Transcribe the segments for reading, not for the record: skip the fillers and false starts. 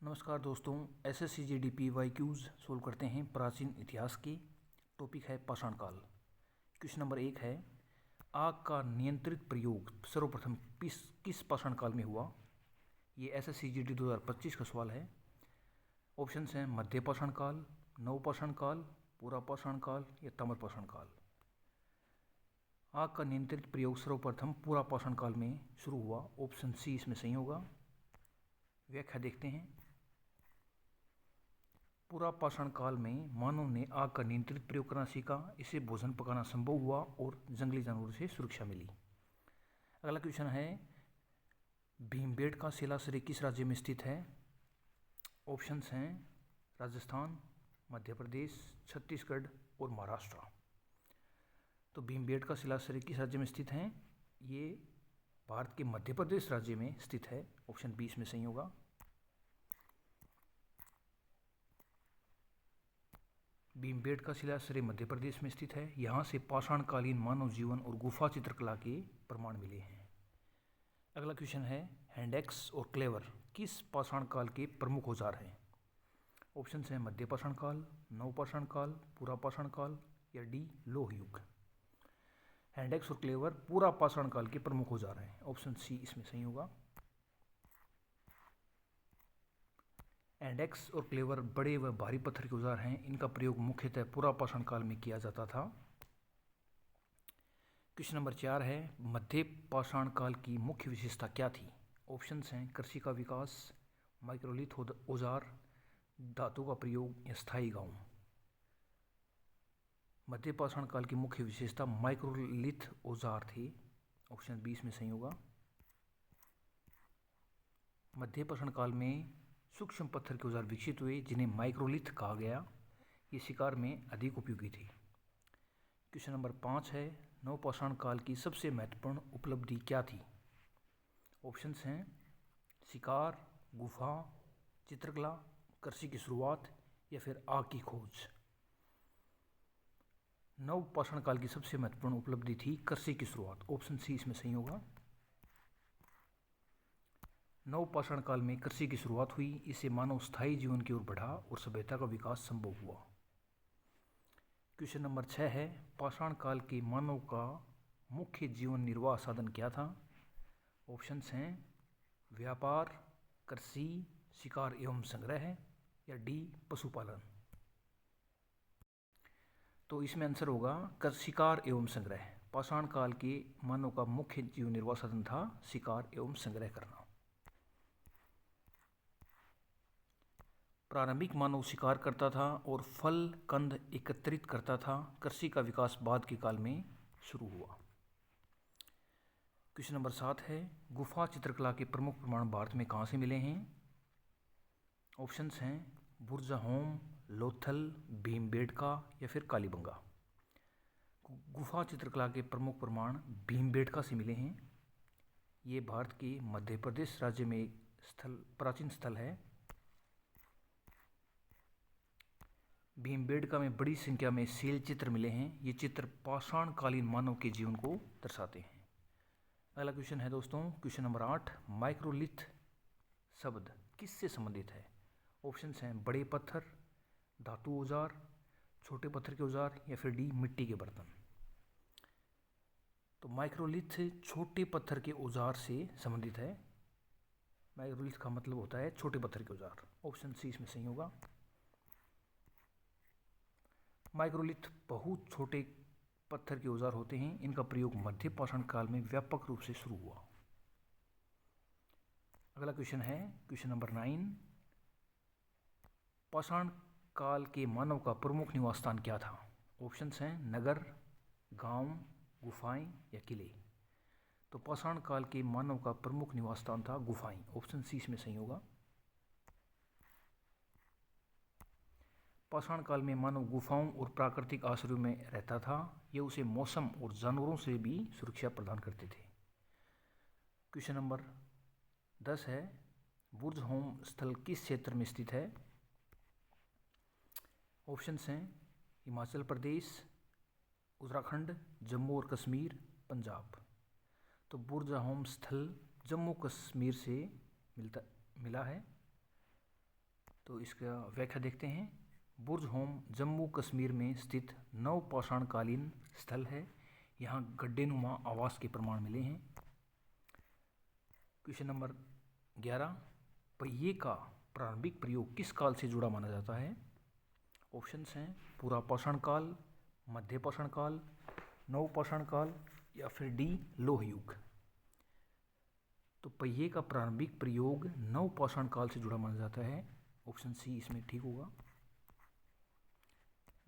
नमस्कार दोस्तों, SSC GDP Y Qs solve करते हैं प्राचीन इतिहास की। टॉपिक है पाषाण काल। क्वेश्चन नंबर 1 है, आग का नियंत्रित प्रयोग सर्वप्रथम किस पाषाण काल में हुआ? ये एसएससी जीडी 2025 का सवाल है। ऑप्शंस हैं मध्य पाषाण काल, नव पाषाण काल, पूरा पाषाण काल या ताम्र पाषाण काल। आग का नियंत्रित प्रयोग सर्वप्रथम पूरा पाषाण काल में शुरू हुआ। ऑप्शन सी इसमें सही होगा। व्याख्या देखते हैं। पूरा पाषाण काल में मानव ने आग का नियंत्रित प्रयोग करना सीखा। इससे भोजन पकाना संभव हुआ और जंगली जानवरों से सुरक्षा मिली। अगला क्वेश्चन है, भीमबेटका शिलाश्रय किस राज्य में स्थित है? ऑप्शंस हैं राजस्थान, मध्य प्रदेश, छत्तीसगढ़ और महाराष्ट्र। तो भीमबेटका शिलाश्रय किस राज्य में स्थित है? ये भारत के मध्य प्रदेश राज्य में स्थित है। ऑप्शन बी इसमें सही होगा। भीमबेटका शिलाश्रय मध्य प्रदेश में स्थित है। यहाँ से पाषाणकालीन मानव जीवन और गुफा चित्रकला के प्रमाण मिले हैं। अगला क्वेश्चन है, हैंडेक्स और क्लेवर किस पाषाण काल के प्रमुख औजार हैं? ऑप्शंस हैं मध्य पाषाण काल, नव पाषाण काल, पूरा पाषाण काल या डी लोह युग। हैंडेक्स और क्लेवर पूरा पाषाण काल के प्रमुख औजार हैं। ऑप्शन सी इसमें सही होगा। हैंडेक्स और क्लेवर बड़े व भारी पत्थर के औजार हैं। इनका प्रयोग मुख्यतः पूरा पाषाण काल में किया जाता था। क्वेश्चन नंबर 4 है, मध्य पाषाण काल की मुख्य विशेषता क्या थी? ऑप्शंस हैं कृषि का विकास, माइक्रोलिथ औजार, धातु का प्रयोग या स्थायी गांव। मध्य पाषाण काल की मुख्य विशेषता माइक्रोलिथ औजार थे। ऑप्शन 20 में सही होगा। मध्य पाषाण काल में सूक्ष्म पत्थर के औजार विकसित हुए जिन्हें माइक्रोलिथ कहा गया। ये शिकार में अधिक उपयोगी थे। क्वेश्चन नंबर 5 है, नवपाषाण काल की सबसे महत्वपूर्ण उपलब्धि क्या थी? ऑप्शंस हैं शिकार, गुफा, चित्रकला, कृषि की शुरुआत या फिर आग की खोज। नवपाषाण काल की सबसे महत्वपूर्ण उपलब्धि थी कृषि की शुरुआत। ऑप्शन सी इसमें सही होगा। नवपाषाण काल में कृषि की शुरुआत हुई। इससे मानव स्थायी जीवन की ओर बढ़ा और सभ्यता का विकास संभव हुआ। क्वेश्चन नंबर 6 है, पाषाण काल के मानव का मुख्य जीवन निर्वाह साधन क्या था? ऑप्शंस हैं व्यापार, कृषि, शिकार एवं संग्रह या डी पशुपालन। तो इसमें आंसर होगा शिकार एवं संग्रह। पाषाण काल के मानव का मुख्य जीवन निर्वाह साधन था शिकार एवं संग्रह करना। प्रारंभिक मानव शिकार करता था और फल कंद एकत्रित करता था। कृषि का विकास बाद के काल में शुरू हुआ। क्वेश्चन नंबर 7 है, गुफा चित्रकला के प्रमुख प्रमाण भारत में कहाँ से मिले हैं? ऑप्शंस हैं बुर्जाहोम, लोथल, भीमबेटका या फिर कालीबंगा। गुफा चित्रकला के प्रमुख प्रमाण भीमबेटका से मिले हैं। ये भारत के मध्य प्रदेश राज्य में एक प्राचीन स्थल है। भीमबेटका में बड़ी संख्या में शैल चित्र मिले हैं। ये चित्र पाषाण कालीन मानव के जीवन को दर्शाते हैं। अगला क्वेश्चन है दोस्तों, क्वेश्चन नंबर 8, माइक्रोलिथ शब्द किससे संबंधित है? ऑप्शंस हैं बड़े पत्थर, धातु औजार, छोटे पत्थर के औजार या फिर डी मिट्टी के बर्तन। तो माइक्रोलिथ छोटे पत्थर के औजार से संबंधित है। माइक्रोलिथ का मतलब होता है छोटे पत्थर के औजार। ऑप्शन सी इसमें सही होगा। माइक्रोलिथ बहुत छोटे पत्थर के औजार होते हैं। इनका प्रयोग मध्य पाषाण काल में व्यापक रूप से शुरू हुआ। अगला क्वेश्चन है क्वेश्चन नंबर 9, पाषाण काल के मानव का प्रमुख निवास स्थान क्या था? ऑप्शंस हैं नगर, गांव, गुफाएं या किले। तो पाषाण काल के मानव का प्रमुख निवास स्थान था गुफाएं। ऑप्शन सी इसमें सही होगा। पाषाण काल में मानव गुफाओं और प्राकृतिक आश्रयों में रहता था। ये उसे मौसम और जानवरों से भी सुरक्षा प्रदान करते थे। क्वेश्चन नंबर 10 है, बुर्जहोम स्थल किस क्षेत्र में स्थित है? ऑप्शंस हैं हिमाचल प्रदेश, उत्तराखंड, जम्मू और कश्मीर, पंजाब। तो बुर्जहोम स्थल जम्मू कश्मीर से मिला है। तो इसका व्याख्या देखते हैं। बुर्ज होम जम्मू कश्मीर में स्थित नवपाषाणकालीन स्थल है। यहाँ गड्ढेनुमा आवास के प्रमाण मिले हैं। क्वेश्चन नंबर 11, पहिए का प्रारंभिक प्रयोग किस काल से जुड़ा माना जाता है? ऑप्शंस हैं पुरापाषाण काल, मध्यपाषाण काल, नवपाषाण काल या फिर डी लोह युग। तो पहिए का प्रारंभिक प्रयोग नवपाषाण काल से जुड़ा माना जाता है। ऑप्शन सी इसमें ठीक होगा।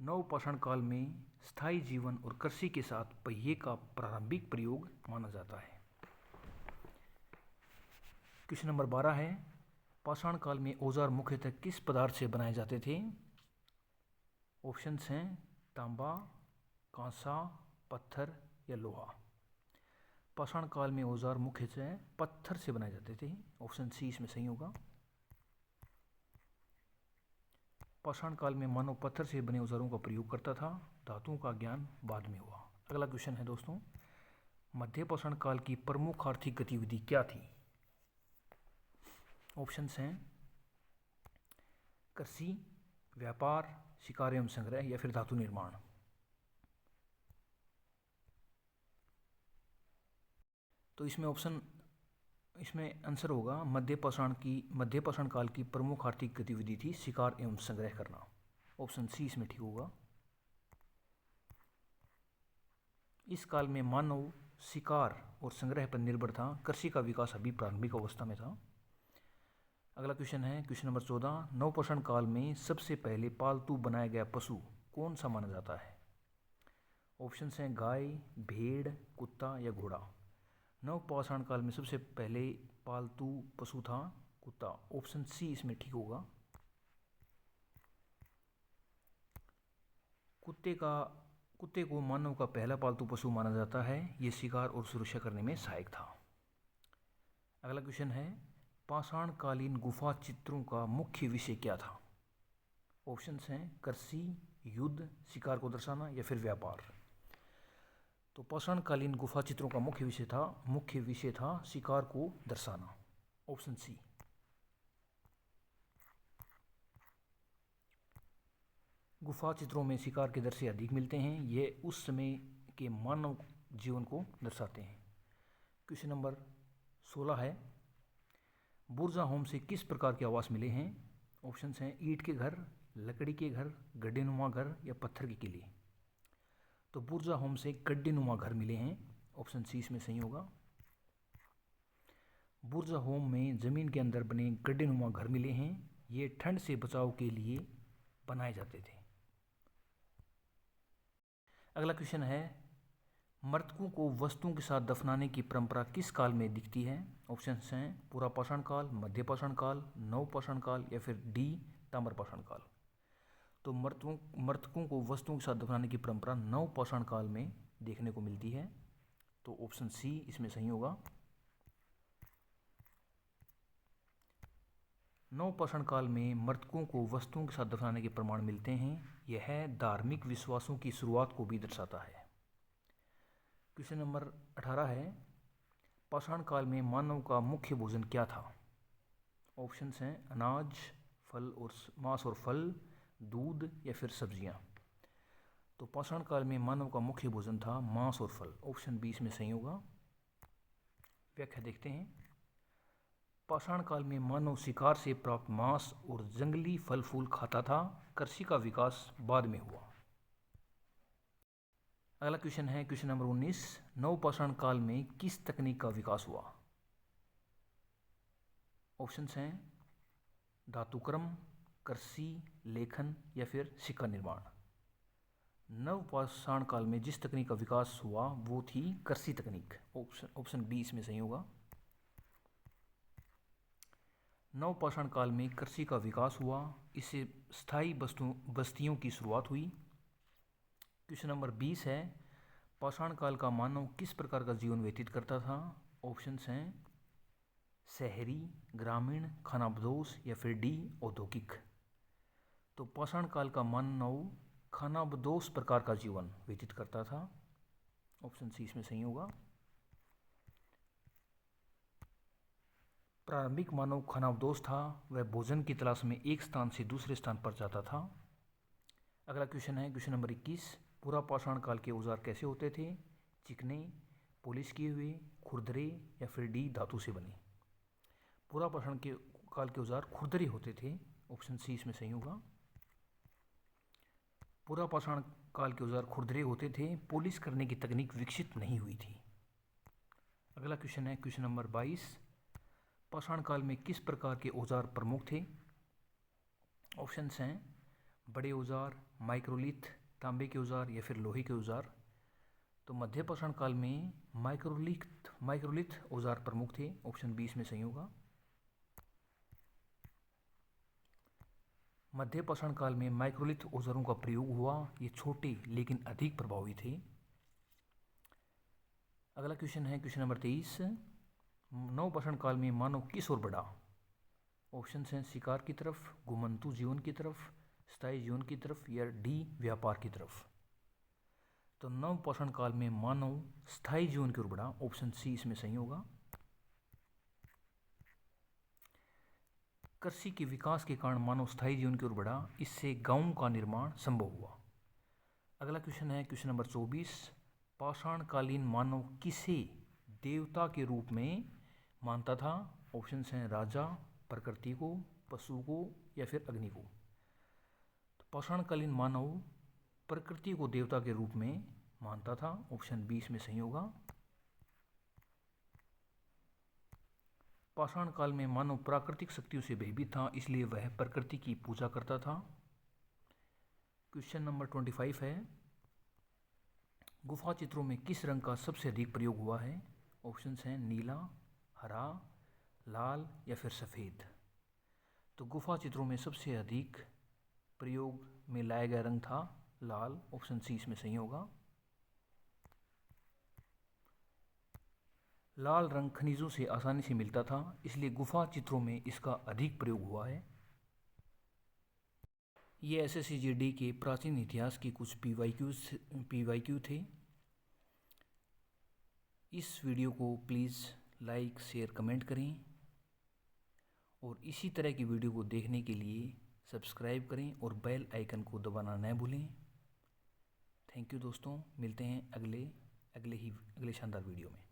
नवपाषाण काल में स्थायी जीवन और कृषि के साथ पहिए का प्रारंभिक प्रयोग माना जाता है। क्वेश्चन नंबर 12 है, पाषाण काल में औजार मुख्यतः किस पदार्थ से बनाए जाते थे? ऑप्शंस हैं तांबा, कांसा, पत्थर या लोहा। पाषाण काल में औजार मुख्यतः पत्थर से बनाए जाते थे। ऑप्शन सी इसमें सही होगा। पाषाण काल में मानव पत्थर से बने औजारों का प्रयोग करता था। धातुओं का ज्ञान बाद में हुआ। अगला क्वेश्चन है दोस्तों, मध्यपाषाण काल की प्रमुख आर्थिक गतिविधि क्या थी? ऑप्शंस हैं कृषि, व्यापार, शिकार एवं संग्रह या फिर धातु निर्माण। तो इसमें आंसर होगा मध्यपाषाण काल की प्रमुख आर्थिक गतिविधि थी शिकार एवं संग्रह करना। ऑप्शन सी इसमें ठीक होगा। इस काल में मानव शिकार और संग्रह पर निर्भर था। कृषि का विकास अभी प्रारंभिक अवस्था में था। अगला क्वेश्चन है क्वेश्चन नंबर 14, नवपाषाण काल में सबसे पहले पालतू बनाया गया पशु कौन सा माना जाता है? ऑप्शंस हैं गाय, भेड़, कुत्ता या घोड़ा। नवपाषाण काल में सबसे पहले पालतू पशु था कुत्ता। ऑप्शन सी इसमें ठीक होगा। कुत्ते को मानव का पहला पालतू पशु माना जाता है। ये शिकार और सुरक्षा करने में सहायक था। अगला क्वेश्चन है, पाषाणकालीन गुफा चित्रों का मुख्य विषय क्या था? ऑप्शंस हैं कृषि, युद्ध, शिकार को दर्शाना या फिर व्यापार। तो पाषाणकालीन गुफा चित्रों का मुख्य विषय था शिकार को दर्शाना। Option C. गुफा चित्रों में शिकार के दृश्य अधिक मिलते हैं। ये उस समय के मानव जीवन को दर्शाते हैं। क्वेश्चन नंबर 16 है, बुर्जा होम से किस प्रकार के आवास मिले हैं? ऑप्शंस हैं ईंट के घर, लकड़ी के घर, गड्ढेनुमा घर या पत्थर के किले। तो बुर्जा होम से गड्ढेनुमा घर मिले हैं। ऑप्शन सी इसमें सही होगा। बुर्जा होम में ज़मीन के अंदर बने गड्ढेनुमा घर मिले हैं। ये ठंड से बचाव के लिए बनाए जाते थे। अगला क्वेश्चन है, मृतकों को वस्तुओं के साथ दफनाने की परंपरा किस काल में दिखती है? ऑप्शंस हैं पुरापाषाण काल, मध्यपाषाण काल, नवपाषाण काल या फिर डी ताम्रपाषाण काल। तो मृतकों को वस्तुओं के साथ दफनाने की परंपरा नवपाषाण काल में देखने को मिलती है। तो ऑप्शन सी इसमें सही होगा। नवपाषाण काल में मृतकों को वस्तुओं के साथ दफनाने के प्रमाण मिलते हैं। यह धार्मिक विश्वासों की शुरुआत को भी दर्शाता है। क्वेश्चन नंबर 18 है, पाषाण काल में मानव का मुख्य भोजन क्या था? ऑप्शंस हैं अनाज, मांस और फल, दूध या फिर सब्जियां। तो पाषाण काल में मानव का मुख्य भोजन था मांस और फल। ऑप्शन बी इसमें सही होगा। व्याख्या देखते हैं। पाषाण काल में मानव शिकार से प्राप्त मांस और जंगली फल फूल खाता था। कृषि का विकास बाद में हुआ। अगला क्वेश्चन है क्वेश्चन नंबर 19, नवपाषाण काल में किस तकनीक का विकास हुआ? ऑप्शंस हैं धातुक्रम, कृषि, लेखन या फिर सिक्का निर्माण। नवपाषाण काल में जिस तकनीक का विकास हुआ वो थी कृषि तकनीक। ऑप्शन बी इसमें सही होगा। नवपाषाण काल में कृषि का विकास हुआ। इससे स्थायी बस्तियों की शुरुआत हुई। क्वेश्चन नंबर 20 है, पाषाण काल का मानव किस प्रकार का जीवन व्यतीत करता था? ऑप्शंस हैं शहरी, ग्रामीण, खानाबदोश या फिर डी औद्योगिक। तो पाषाण काल का मानव खानाबदोश प्रकार का जीवन व्यतीत करता था। ऑप्शन सी इसमें सही होगा। प्रारंभिक मानव खानाबदोश था, वह भोजन की तलाश में एक स्थान से दूसरे स्थान पर जाता था। अगला क्वेश्चन है क्वेश्चन नंबर 21। पूरा पाषाण काल के औजार कैसे होते थे? चिकने, पॉलिश किए हुए, खुरदरे या फिर डी धातु से बने? पूरा पाषाण के काल के औजार खुरदरे होते थे। ऑप्शन सी इसमें सही होगा। पूरा पाषाण काल के औजार खुरदरे होते थे, पॉलिश करने की तकनीक विकसित नहीं हुई थी। अगला क्वेश्चन है क्वेश्चन नंबर 22। पाषाण काल में किस प्रकार के औजार प्रमुख थे? ऑप्शंस हैं बड़े औजार, माइक्रोलिथ, तांबे के औजार या फिर लोहे के औजार। तो मध्य पाषाण काल में माइक्रोलिथ औजार प्रमुख थे। ऑप्शन बी इसमें सही होगा। मध्य पाषाण काल में माइक्रोलिथ औजारों का प्रयोग हुआ, ये छोटे लेकिन अधिक प्रभावी थे। अगला क्वेश्चन है क्वेश्चन नंबर 23। नव पाषाण काल में मानव किस ओर बढ़ा? ऑप्शन हैं शिकार की तरफ, घुमंतू जीवन की तरफ, स्थायी जीवन की तरफ या डी व्यापार की तरफ? तो नव पाषाण काल में मानव स्थायी जीवन की ओर बढ़ा। ऑप्शन सी इसमें सही होगा। कृषि के विकास के कारण मानव स्थायी जीवन की ओर बढ़ा, इससे गांवों का निर्माण संभव हुआ। अगला क्वेश्चन है क्वेश्चन नंबर 24। पाषाणकालीन मानव किसे देवता के रूप में मानता था? ऑप्शन हैं राजा, प्रकृति को, पशु को या फिर अग्नि को? तो पाषाणकालीन मानव प्रकृति को देवता के रूप में मानता था। ऑप्शन बी इसमें सही होगा। पाषाण काल में मानव प्राकृतिक शक्तियों से भयभीत था, इसलिए वह प्रकृति की पूजा करता था। क्वेश्चन नंबर 25 है गुफा चित्रों में किस रंग का सबसे अधिक प्रयोग हुआ है? ऑप्शंस हैं नीला, हरा, लाल या फिर सफ़ेद? तो गुफा चित्रों में सबसे अधिक प्रयोग में लाया गया रंग था लाल। ऑप्शन सी इसमें सही होगा। लाल रंग खनिजों से आसानी से मिलता था, इसलिए गुफा चित्रों में इसका अधिक प्रयोग हुआ है। ये SSCGD के प्राचीन इतिहास के कुछ PYQ थे। इस वीडियो को प्लीज़ लाइक, शेयर, कमेंट करें और इसी तरह की वीडियो को देखने के लिए सब्सक्राइब करें और बेल आइकन को दबाना न भूलें। थैंक यू दोस्तों, मिलते हैं अगले शानदार वीडियो में।